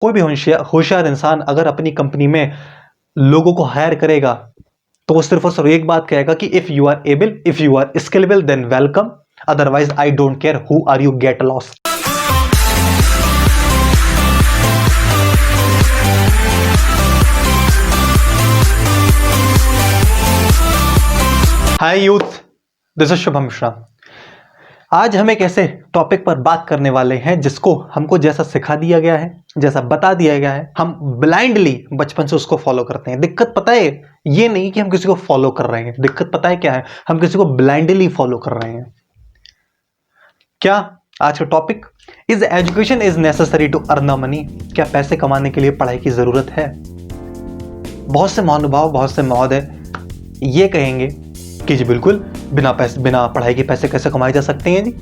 कोई भी होशियार इंसान अगर अपनी कंपनी में लोगों को हायर करेगा तो वो सिर्फ और सिर्फ एक बात कहेगा कि if you are able, if you are skillable, then welcome, otherwise I don't care who are you, get lost. Hi youth, this is Shubham Mishra. आज हम एक ऐसे टॉपिक पर बात करने वाले हैं जिसको हमको जैसा सिखा दिया गया है, जैसा बता दिया गया है, हम ब्लाइंडली बचपन से उसको फॉलो करते हैं। दिक्कत पता है ये नहीं कि हम किसी को फॉलो कर रहे हैं, दिक्कत पता है क्या है, हम किसी को ब्लाइंडली फॉलो कर रहे हैं। क्या आज का topic, is education is necessary to earn money? क्या पैसे कमाने के लिए पढ़ाई की जरूरत है? बहुत से महानुभाव, बहुत से महोदय ये कहेंगे कि जी बिल्कुल, बिना पढ़ाई के पैसे कैसे कमाए जा सकते हैं जी।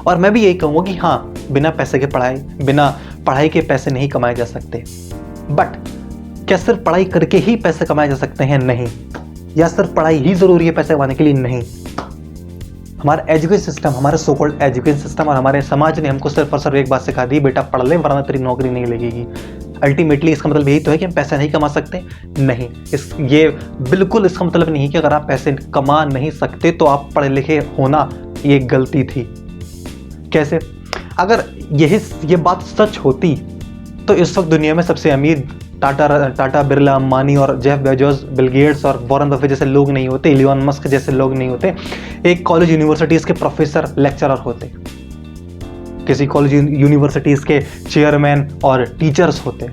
और मैं भी यही कहूँगा कि हाँ, बिना पढ़ाई के पैसे नहीं कमाए जा सकते। बट क्या सिर्फ पढ़ाई करके ही पैसे कमाए जा सकते हैं? नहीं। या सिर्फ पढ़ाई ही जरूरी है पैसे कमाने के लिए? नहीं। हमारा एजुकेशन सिस्टम, हमारे सो कॉल्ड एजुकेशन सिस्टम और हमारे समाज ने हमको सिर्फ और सिर्फ एक बात सिखा दी, बेटा पढ़ ले वरना तेरी नौकरी नहीं लगेगी। अल्टीमेटली इसका मतलब यही तो है कि हम पैसे नहीं कमा सकते? नहीं, ये बिल्कुल इसका मतलब नहीं कि अगर आप पैसे कमा नहीं सकते तो आप पढ़े लिखे होना ये गलती थी। कैसे? अगर ये बात सच होती तो इस वक्त दुनिया में सबसे अमीर टाटा, बिरला, अंबानी और जेफ बेजोस, बिल गेट्स और वॉरेन बफेट जैसे लोग नहीं होते, इलियन मस्क जैसे लोग नहीं होते, एक कॉलेज यूनिवर्सिटीज के प्रोफेसर, लेक्चरर होते, किसी कॉलेज यूनिवर्सिटीज के चेयरमैन और टीचर्स होते।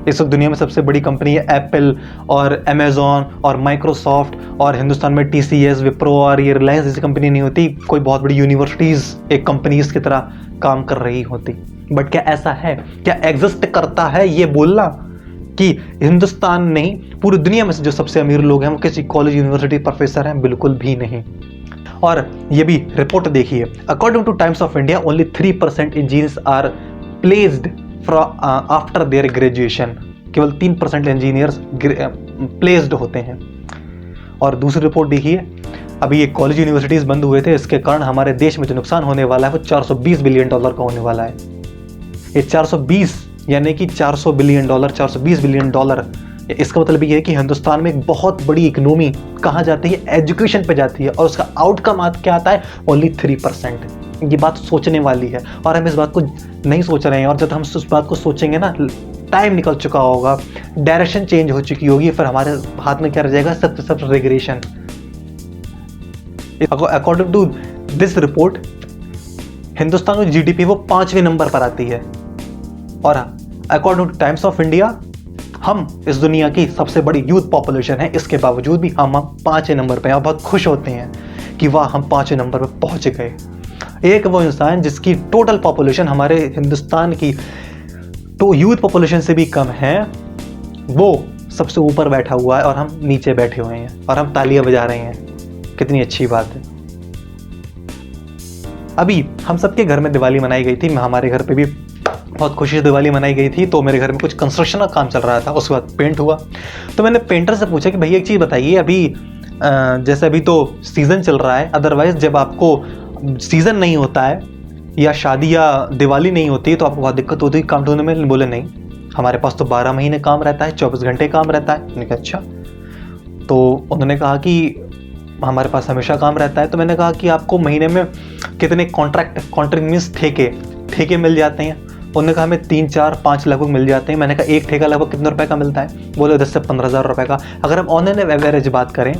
इस वक्त दुनिया में सबसे बड़ी कंपनी है एप्पल और अमेजॉन और माइक्रोसॉफ्ट, और हिंदुस्तान में टीसीएस, विप्रो और ये रिलायंस जैसी कंपनी नहीं होती, कोई बहुत बड़ी यूनिवर्सिटीज एक कंपनीज की तरह काम कर रही होती। बट क्या ऐसा है? क्या एग्जिस्ट करता है ये बोलना कि हिंदुस्तान नहीं, पूरी दुनिया में से जो सबसे अमीर लोग हैं वो किसी कॉलेज यूनिवर्सिटी प्रोफेसर हैं? बिल्कुल भी नहीं। और ये भी रिपोर्ट देखिए, according to Times of India only 3% engineers are placed after their graduation. केवल 3% इंजीनियर्स प्लेस्ड होते हैं। और दूसरी रिपोर्ट देखिए, अभी ये कॉलेज यूनिवर्सिटीज बंद हुए थे, इसके कारण हमारे देश में जो नुकसान होने वाला है वो $420 बिलियन का होने वाला है। ये 420 यानी कि $400 बिलियन, $420 बिलियन, इसका मतलब ये है कि हिंदुस्तान में एक बहुत बड़ी इकोनॉमी कहाँ जाती है? एजुकेशन पे जाती है। और उसका आउटकम क्या आता है? ओनली 3%। ये बात सोचने वाली है और हम इस बात को नहीं सोच रहे हैं। और जब हम उस बात को सोचेंगे ना, टाइम निकल चुका होगा, डायरेक्शन चेंज हो चुकी होगी, फिर हमारे हाथ में क्या रह जाएगा? सब regulation. According to this report, Hindustan की जीडीपी वो 5वें नंबर पर आती है। और according to Times of India, हम इस दुनिया की सबसे बड़ी यूथ पॉपुलेशन है, इसके बावजूद भी हम 5वें नंबर पे हैं। और बहुत खुश होते हैं कि वाह, हम 5वें नंबर पे पहुंच गए। एक वो इंसान जिसकी टोटल पॉपुलेशन हमारे हिंदुस्तान की तो यूथ पॉपुलेशन से भी कम है, वो सबसे ऊपर बैठा हुआ है और हम नीचे बैठे हुए हैं और हम तालियां बजा रहे हैं। कितनी अच्छी बात है। अभी हम सबके घर में दिवाली मनाई गई थी, हमारे घर पे भी बहुत खुशी से दिवाली मनाई गई थी। तो मेरे घर में कुछ कंस्ट्रक्शन का काम चल रहा था, उसके बाद पेंट हुआ। तो मैंने पेंटर से पूछा कि भैया एक चीज़ बताइए, अभी जैसे अभी तो सीज़न चल रहा है, अदरवाइज जब आपको सीज़न नहीं होता है या शादी या दिवाली नहीं होती है तो आपको बहुत दिक्कत होती है काम ढूंढने में? बोले नहीं, हमारे पास तो 12 महीने काम रहता है, 24 घंटे काम रहता है। मैंने कहा अच्छा। तो उन्होंने कहा कि हमारे पास हमेशा काम रहता है। तो मैंने कहा कि आपको महीने में कितने कॉन्ट्रैक्ट मीन्स ठेके मिल जाते हैं? उन्होंने कहा हमें 3, 4, 5 लगभग मिल जाते हैं। मैंने कहा एक ठेका लगभग कितने रुपए का मिलता है? बोले 10 से 15,000 रुपए का। अगर हम ऑन एन एवरेज बात करें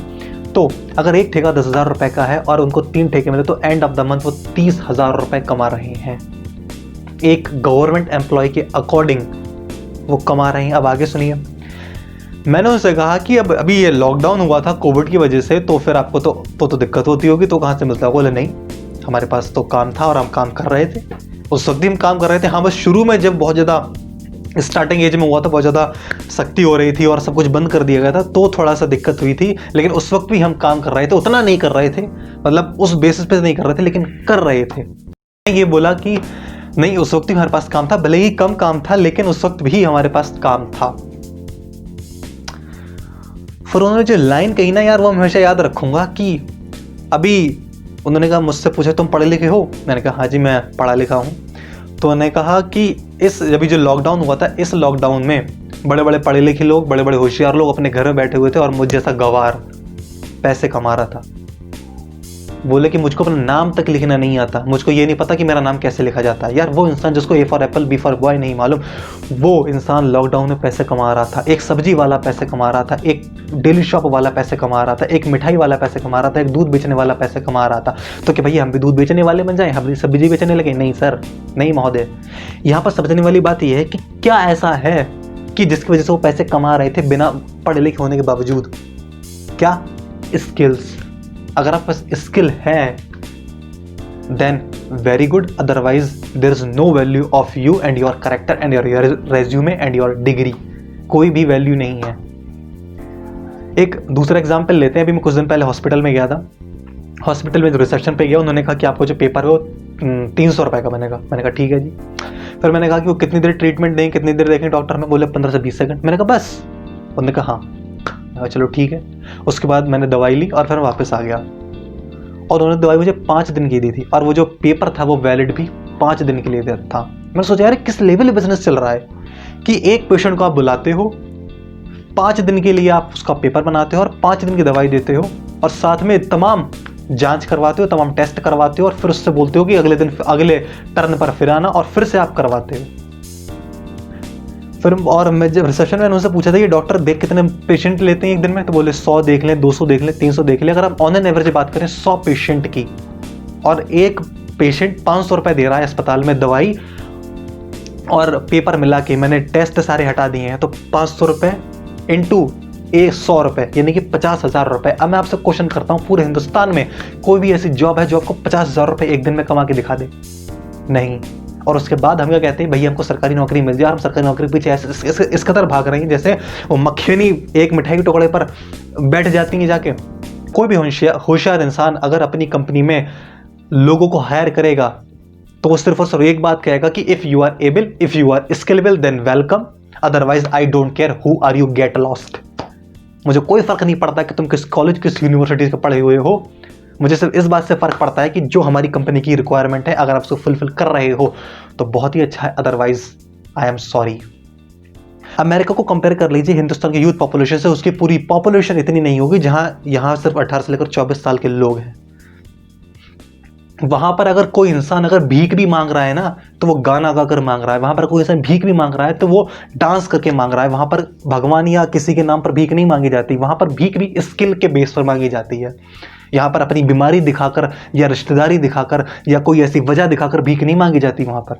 तो अगर एक ठेका 10,000 रुपए का है और उनको 3 ठेके मिले तो एंड ऑफ द मंथ वो 30,000 रुपए कमा रहे हैं। एक गवर्नमेंट एम्प्लॉय के अकॉर्डिंग वो कमा रहे हैं। अब आगे सुनिए, मैंने उनसे कहा कि अब अभी ये लॉकडाउन हुआ था कोविड की वजह से, तो फिर आपको तो दिक्कत होती होगी, तो कहाँ से मिलता है? बोले नहीं, हमारे पास तो काम था और हम काम कर रहे थे। उस वक्त भी हम काम कर रहे थे। हाँ, बस शुरू में जब बहुत ज़्यादा स्टार्टिंग एज में हुआ था, बहुत ज़्यादा सख्ती हो रही थी और सब कुछ बंद कर दिया गया था, तो थोड़ा सा दिक्कत हुई थी। लेकिन उस वक्त भी हम काम कर रहे थे, उतना नहीं कर रहे थे, मतलब उस बेसिस पे नहीं कर रहे थे, लेकिन कर रहे थे। ये बोला कि नहीं, उस वक्त भी हमारे पास काम था, भले ही कम काम था, लेकिन उस वक्त भी हमारे पास काम था। फिर उन्होंने जो लाइन कही ना यार, वो हमेशा याद रखूंगा कि अभी उन्होंने कहा, मुझसे पूछा तुम पढ़े लिखे हो? मैंने कहा हाँ जी, मैं पढ़ा लिखा हूँ। तो उन्होंने कहा कि इस अभी जो लॉकडाउन हुआ था, इस लॉकडाउन में बड़े बड़े पढ़े लिखे लोग, बड़े बड़े होशियार लोग अपने घर में बैठे हुए थे और मुझ जैसा गंवार पैसे कमा रहा था। बोले कि मुझको अपना नाम तक लिखना नहीं आता, मुझको ये नहीं पता कि मेरा नाम कैसे लिखा जाता है। यार वो इंसान जिसको A for apple B for boy नहीं मालूम, वो इंसान लॉकडाउन में पैसे कमा रहा था। एक सब्जी वाला पैसे कमा रहा था, एक डेली शॉप वाला पैसे कमा रहा था, एक मिठाई वाला पैसे कमा रहा था, एक दूध बेचने वाला पैसे कमा रहा था। तो कि भैया हम भी दूध बेचने वाले बन जाएं, हम भी सब्जी बेचने लगे? नहीं सर, नहीं महोदय। यहाँ पर समझने वाली बात यह है कि क्या ऐसा है कि जिसकी वजह से वो पैसे कमा रहे थे बिना पढ़े लिखे होने के बावजूद? क्या? स्किल्स। अगर आप पास स्किल है then very good, otherwise there is no value of you and your character and your resume and your degree. कोई भी वैल्यू नहीं है। एक दूसरा एग्जांपल लेते हैं। अभी मैं कुछ दिन पहले हॉस्पिटल में गया था। हॉस्पिटल में रिसेप्शन पे गया, उन्होंने कहा कि आपको जो पेपर है वो 300 रुपये का। मैंने कहा ठीक है जी। फिर मैंने कहा कि वो कितनी देर ट्रीटमेंट दें, कितनी देर देखें डॉक्टर में? बोले 15 से 20 सेकंड। मैंने कहा बस? उन्होंने कहा हाँ। चलो ठीक है। उसके बाद मैंने दवाई ली और फिर वापस आ गया, और उन्होंने दवाई मुझे 5 दिन की दी थी, और वो जो पेपर था वो वैलिड भी 5 दिन के लिए था। मैंने सोचा यार किस लेवल बिजनेस चल रहा है कि एक पेशेंट को आप बुलाते हो, 5 दिन के लिए आप उसका पेपर बनाते हो और 5 दिन की दवाई देते हो, और साथ में तमाम जांच करवाते हो, तमाम टेस्ट करवाते हो, और फिर उससे बोलते हो कि अगले दिन अगले टर्न पर फिर आना, और फिर से आप करवाते हो। फिर और मैं जब रिसेप्शन में उनसे पूछा था कि डॉक्टर देख कितने पेशेंट लेते हैं एक दिन में? तो बोले 100 देख लें, 200 देख लें, 300 देख लें। अगर आप ऑन एन एवरेज बात करें 100 पेशेंट की, और एक पेशेंट 500 रुपये दे रहा है अस्पताल में दवाई और पेपर मिला के, मैंने टेस्ट सारे हटा दिए हैं, तो 500 रुपये इंटू 100 रुपये यानी कि 50,000 रुपये। अब मैं आपसे क्वेश्चन करता हूँ, पूरे हिंदुस्तान में कोई भी ऐसी जॉब है जो आपको 50,000 रुपये एक दिन में कमा के दिखा दे? नहीं। और उसके बाद हम क्या कहते हैं, भैया हमको सरकारी नौकरी मिल जाए। हम सरकारी नौकरी पीछे ऐसे इस कदर भाग रहे हैं जैसे वो मक्खनी एक मिठाई के टुकड़े पर बैठ जाती हैं जाके। कोई भी होशियार इंसान अगर अपनी कंपनी में लोगों को हायर करेगा तो वो सिर्फ और सिर्फ एक बात कहेगा कि if you are able, if you are skillable then welcome, otherwise I don't care who are you, get lost. मुझे कोई फर्क नहीं पड़ता कि तुम किस कॉलेज किस यूनिवर्सिटी से पढ़े हुए हो। मुझे सिर्फ इस बात से फ़र्क पड़ता है कि जो हमारी कंपनी की रिक्वायरमेंट है अगर आप उसको फुलफिल कर रहे हो तो बहुत ही अच्छा है, otherwise I am sorry. America को कंपेयर कर लीजिए हिंदुस्तान के यूथ पॉपुलेशन से, उसकी पूरी पॉपुलेशन इतनी नहीं होगी जहां यहाँ सिर्फ 18 से लेकर 24 साल के लोग हैं। वहां पर अगर कोई इंसान अगर भीख भी मांग रहा है ना तो वो गाना गाकर मांग रहा है। वहां पर कोई इंसान भीख भी मांग रहा है तो वो डांस करके मांग रहा है। वहां पर भगवान या किसी के नाम पर भीख नहीं मांगी जाती, वहां पर भीख भी स्किल के बेस पर मांगी जाती है। यहाँ पर अपनी बीमारी दिखाकर या रिश्तेदारी दिखाकर या कोई ऐसी वजह दिखाकर भीख नहीं मांगी जाती वहां पर।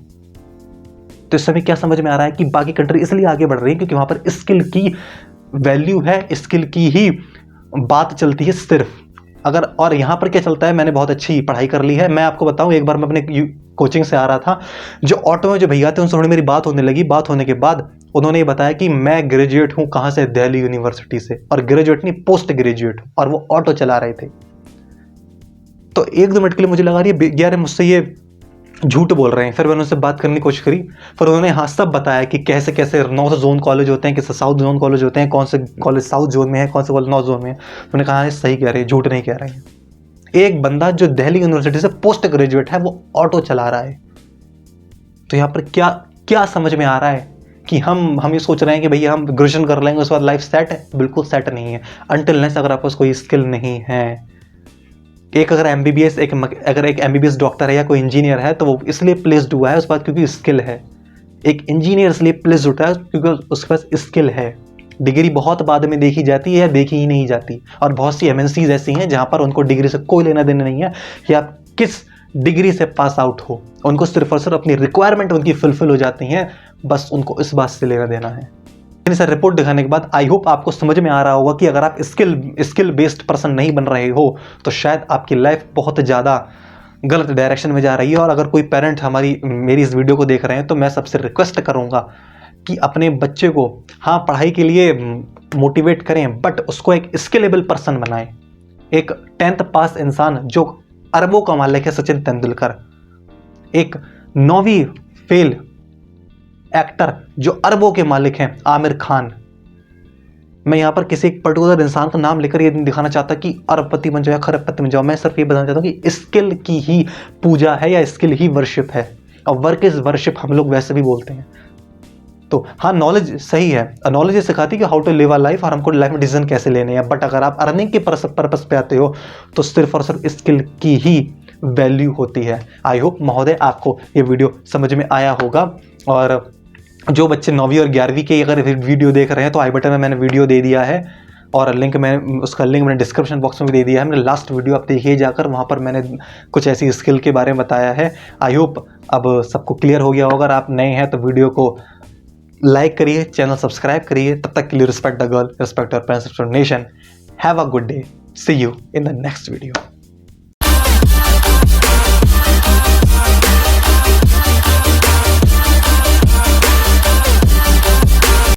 तो इस समय क्या समझ में आ रहा है कि बाकी कंट्री इसलिए आगे बढ़ रही है क्योंकि वहां पर स्किल की वैल्यू है, स्किल की ही बात चलती है सिर्फ। अगर और यहाँ पर क्या चलता है, मैंने बहुत अच्छी पढ़ाई कर ली है। मैं आपको बताऊं, एक बार मैं अपने कोचिंग से आ रहा था, जो ऑटो में जो भैया थे उनसे थोड़ी मेरी बात होने लगी। बात होने के बाद उन्होंने ये बताया कि मैं ग्रेजुएट हूँ, कहाँ से? दिल्ली यूनिवर्सिटी से, और ग्रेजुएट नहीं पोस्ट ग्रेजुएट, और वो ऑटो चला रहे थे। तो 1-2 मिनट के लिए मुझे लगा यार मुझसे ये झूठ बोल रहे हैं। फिर मैंने उनसे बात करने की कोशिश करी, फिर उन्होंने हाँ सब बताया कि कैसे कैसे नॉर्थ जोन कॉलेज होते हैं, कैसे साउथ जोन कॉलेज होते हैं, कौन से कॉलेज साउथ जोन में है, कौन से कॉलेज नॉर्थ जोन में है। उन्होंने कहा सही कह रहे हैं, झूठ नहीं कह रहे हैं। एक बंदा जो दिल्ली यूनिवर्सिटी से पोस्ट ग्रेजुएट है वो ऑटो चला रहा है। तो यहाँ पर क्या क्या समझ में आ रहा है कि हम ये सोच रहे हैं कि भैया हम ग्रेजुएशन कर लेंगे उसके बाद लाइफ सेट है? बिल्कुल सेट नहीं है अनटिल नेक्स्ट अगर आपको कोई स्किल नहीं है। एक अगर एमबीबीएस अगर एक एमबीबीएस डॉक्टर है या कोई इंजीनियर है तो वो इसलिए प्लेस्ड हुआ है उस बात क्योंकि स्किल है। एक इंजीनियर इसलिए प्लेस्ड होता है क्योंकि उसके पास स्किल है। डिग्री बहुत बाद में देखी जाती है या देखी ही नहीं जाती, और बहुत सी एमएनसीज ऐसी हैं जहां पर उनको डिग्री से कोई लेना देना नहीं है कि आप किस डिग्री से पास आउट हो। उनको सिर्फ और सिर्फ अपनी रिक्वायरमेंट उनकी फुलफिल हो जाती हैं, बस उनको इस बात से लेना देना है। सर रिपोर्ट दिखाने के बाद आई होप आपको समझ में आ रहा होगा कि अगर आप स्किल बेस्ड पर्सन नहीं बन रहे हो तो शायद आपकी लाइफ बहुत ज़्यादा गलत डायरेक्शन में जा रही है। और अगर कोई पेरेंट मेरी इस वीडियो को देख रहे हैं तो मैं सबसे रिक्वेस्ट करूंगा कि अपने बच्चे को हाँ पढ़ाई के लिए मोटिवेट करें, बट उसको एक स्किलेबल पर्सन बनाएं। एक 10th पास इंसान जो अरबों का मालिक है सचिन तेंदुलकर, एक 9वीं फेल एक्टर जो अरबों के मालिक हैं आमिर खान। मैं यहाँ पर किसी एक पर्टिकुलर इंसान का नाम लेकर ये नहीं दिखाना चाहता कि अरबपति बन जाओ या खरबपति बन जाओ। मैं सिर्फ ये बताना चाहता हूँ कि स्किल की ही पूजा है या स्किल ही वर्शिप है। और वर्क इज वर्शिप हम लोग वैसे भी बोलते हैं। तो हाँ, नॉलेज सही है, नॉलेज ये सिखाती है कि how to live a life और हमको लाइफ में डिसीजन कैसे लेने हैं। बट अगर आप अर्निंग के पर्पस पे आते हो तो सिर्फ और सिर्फ स्किल की ही वैल्यू होती है। आई होप महोदय आपको ये वीडियो समझ में आया होगा। और जो बच्चे 9वीं और 11वीं के अगर वीडियो देख रहे हैं तो आई बटन में मैंने वीडियो दे दिया है और उसका लिंक मैंने डिस्क्रिप्शन बॉक्स में भी दे दिया है। मैंने लास्ट वीडियो आप देखिए जाकर, वहाँ पर मैंने कुछ ऐसी स्किल के बारे में बताया है। आई होप अब सबको क्लियर हो गया होगा। अगर आप नए हैं तो वीडियो को लाइक करिए, चैनल सब्सक्राइब करिए। तब तक के लिए respect the girl, respect our parents, respect nation. Have a good day, see you in the next video.